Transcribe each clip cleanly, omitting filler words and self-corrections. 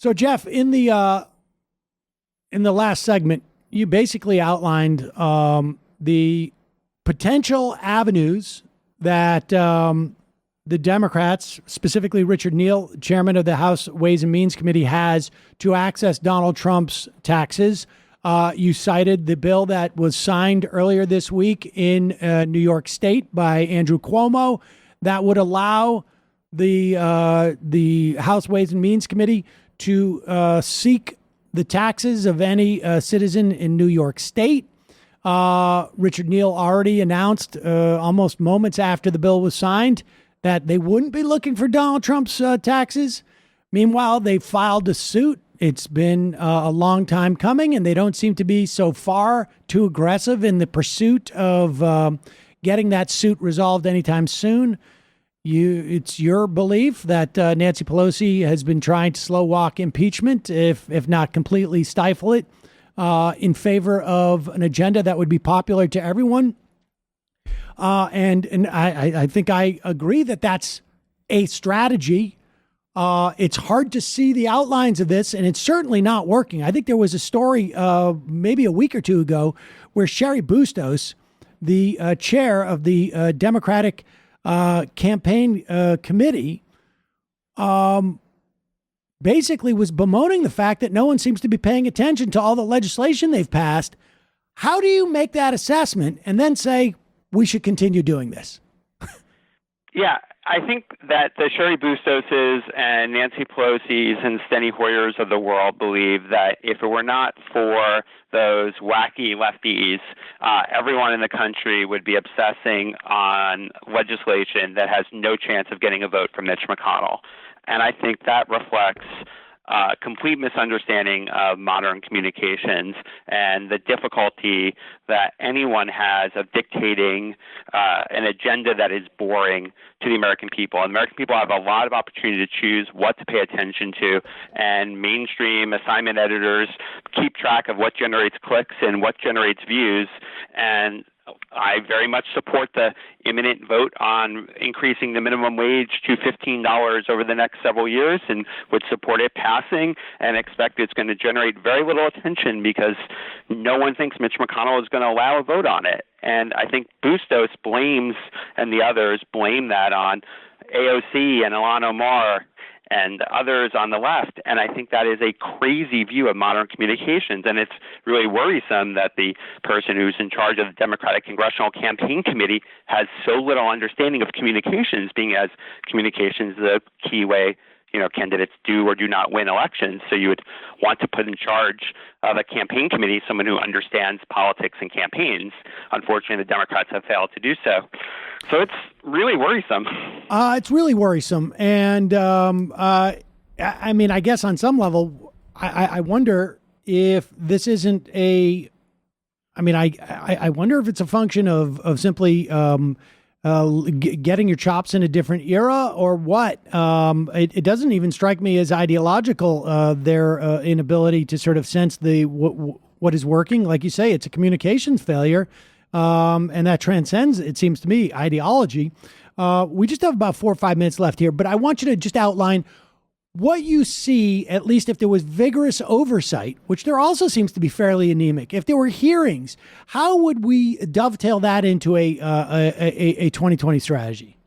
So, Jeff, in the last segment, you basically outlined the potential avenues that the Democrats, specifically Richard Neal, chairman of the House Ways and Means Committee, has to access Donald Trump's taxes. You cited the bill that was signed earlier this week in New York State by Andrew Cuomo that would allow the House Ways and Means Committee to seek the taxes of any citizen in New York State. Richard Neal already announced almost moments after the bill was signed that they wouldn't be looking for Donald Trump's taxes. Meanwhile, they filed a suit. It's been a long time coming, and they don't seem to be so far too aggressive in the pursuit of getting that suit resolved anytime soon. It's your belief that Nancy Pelosi has been trying to slow walk impeachment, if not completely stifle it, in favor of an agenda that would be popular to everyone. And I think I agree that that's a strategy. It's hard to see the outlines of this, and it's certainly not working. I think there was a story maybe a week or two ago where Cheri Bustos, the chair of the Democratic campaign committee, basically was bemoaning the fact that no one seems to be paying attention to all the legislation they've passed. How do you make that assessment and then say we should continue doing this? Yeah, I think that the Cheri Bustoses and Nancy Pelosi's and Steny Hoyers of the world believe that if it were not for those wacky lefties, everyone in the country would be obsessing on legislation that has no chance of getting a vote from Mitch McConnell. And I think that reflects complete misunderstanding of modern communications and the difficulty that anyone has of dictating an agenda that is boring to the American people. And American people have a lot of opportunity to choose what to pay attention to, and mainstream assignment editors keep track of what generates clicks and what generates views. And I very much support the imminent vote on increasing the minimum wage to $15 over the next several years, and would support it passing and expect it's going to generate very little attention because no one thinks Mitch McConnell is going to allow a vote on it. And I think Bustos blames, and the others blame that on AOC and Ilhan Omar and others on the left. And I think that is a crazy view of modern communications. And it's really worrisome that the person who's in charge of the Democratic Congressional Campaign Committee has so little understanding of communications, being as communications is the key way candidates do or do not win elections. So you would want to put in charge of a campaign committee someone who understands politics and campaigns. Unfortunately, the Democrats have failed to do so. So it's really worrisome. It's really worrisome. And I mean, I guess on some level, I wonder if this isn't I wonder if it's a function of simply getting your chops in a different era or what. It doesn't even strike me as ideological, their inability to sort of sense what is working. Like you say, it's a communications failure, and that transcends, it seems to me, ideology. We just have about 4 or 5 minutes left here, but I want you to just outline what you see, at least if there was vigorous oversight, which there also seems to be fairly anemic. If there were hearings, how would we dovetail that into a 2020 strategy?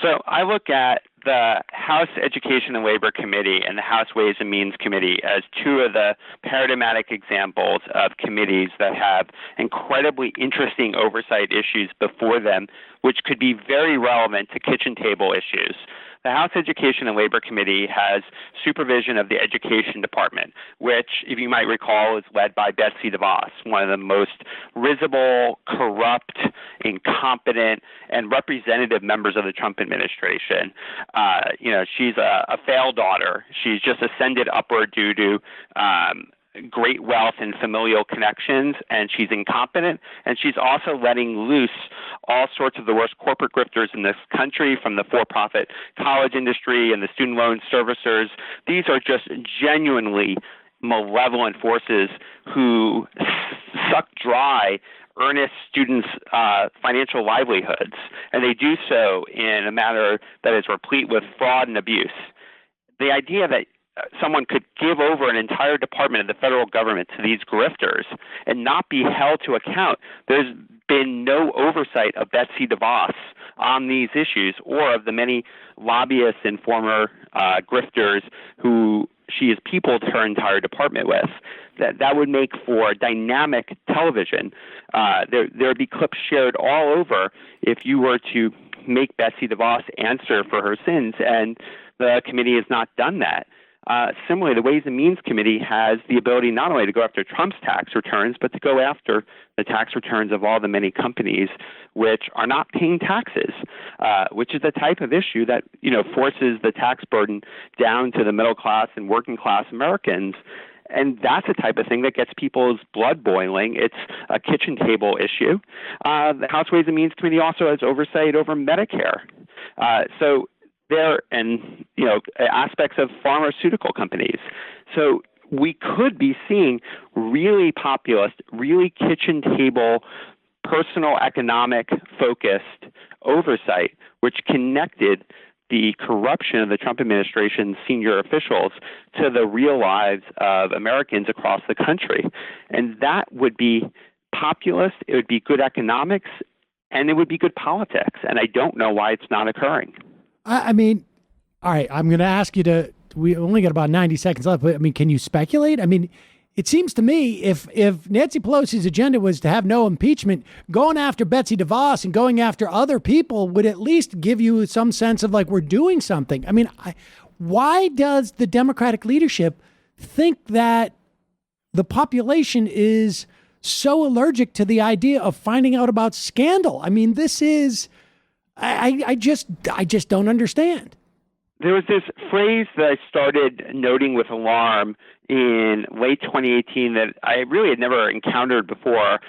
So I look at the House Education and Labor Committee and the House Ways and Means Committee as two of the paradigmatic examples of committees that have incredibly interesting oversight issues before them, which could be very relevant to kitchen table issues. The House Education and Labor Committee has supervision of the Education Department, which, if you might recall, is led by Betsy DeVos, one of the most risible, corrupt, incompetent, and representative members of the Trump administration. She's a failed daughter. She's just ascended upward due to great wealth and familial connections, and she's incompetent, and she's also letting loose all sorts of the worst corporate grifters in this country, from the for-profit college industry and the student loan servicers. These are just genuinely malevolent forces who suck dry earnest students' financial livelihoods, and they do so in a manner that is replete with fraud and abuse. The idea that someone could give over an entire department of the federal government to these grifters and not be held to account. There's been no oversight of Betsy DeVos on these issues or of the many lobbyists and former grifters who she has peopled her entire department with. That would make for dynamic television. There would be clips shared all over if you were to make Betsy DeVos answer for her sins, and the committee has not done that. Similarly, the Ways and Means Committee has the ability not only to go after Trump's tax returns, but to go after the tax returns of all the many companies which are not paying taxes, which is the type of issue that, forces the tax burden down to the middle class and working class Americans. And that's the type of thing that gets people's blood boiling. It's a kitchen table issue. The House Ways and Means Committee also has oversight over Medicare. And aspects of pharmaceutical companies. So we could be seeing really populist, really kitchen table, personal economic focused oversight, which connected the corruption of the Trump administration's senior officials to the real lives of Americans across the country. And that would be populist, it would be good economics, and it would be good politics. And I don't know why it's not occurring. I mean, all right, I'm going to ask you to, we only got about 90 seconds left, but can you speculate? It seems to me if Nancy Pelosi's agenda was to have no impeachment, going after Betsy DeVos and going after other people would at least give you some sense of we're doing something. Why does the Democratic leadership think that the population is so allergic to the idea of finding out about scandal? This is, I just don't understand. There was this phrase that I started noting with alarm in late 2018 that I really had never encountered before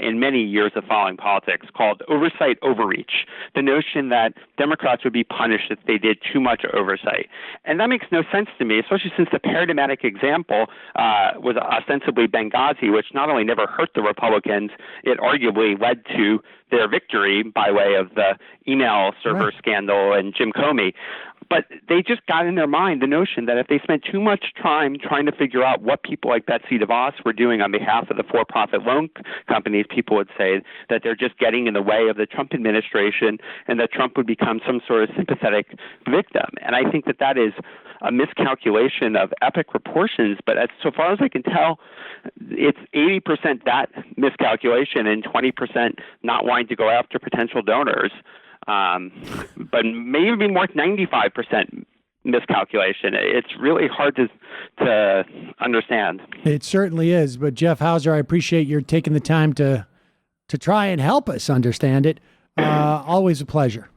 in many years of following politics, called oversight overreach. The notion that Democrats would be punished if they did too much oversight. And that makes no sense to me, especially since the paradigmatic example was ostensibly Benghazi, which not only never hurt the Republicans, it arguably led to their victory by way of the email server scandal and Jim Comey. But they just got in their mind the notion that if they spent too much time trying to figure out what people like Betsy DeVos were doing on behalf of the for-profit loan companies, people would say that they're just getting in the way of the Trump administration and that Trump would become some sort of sympathetic victim. And I think that is a miscalculation of epic proportions. But so far as I can tell, it's 80% that miscalculation and 20% not wanting to go after potential donors. But maybe more 95% miscalculation. It's really hard to understand. It certainly is. But Jeff Hauser, I appreciate your taking the time to try and help us understand it. Always a pleasure.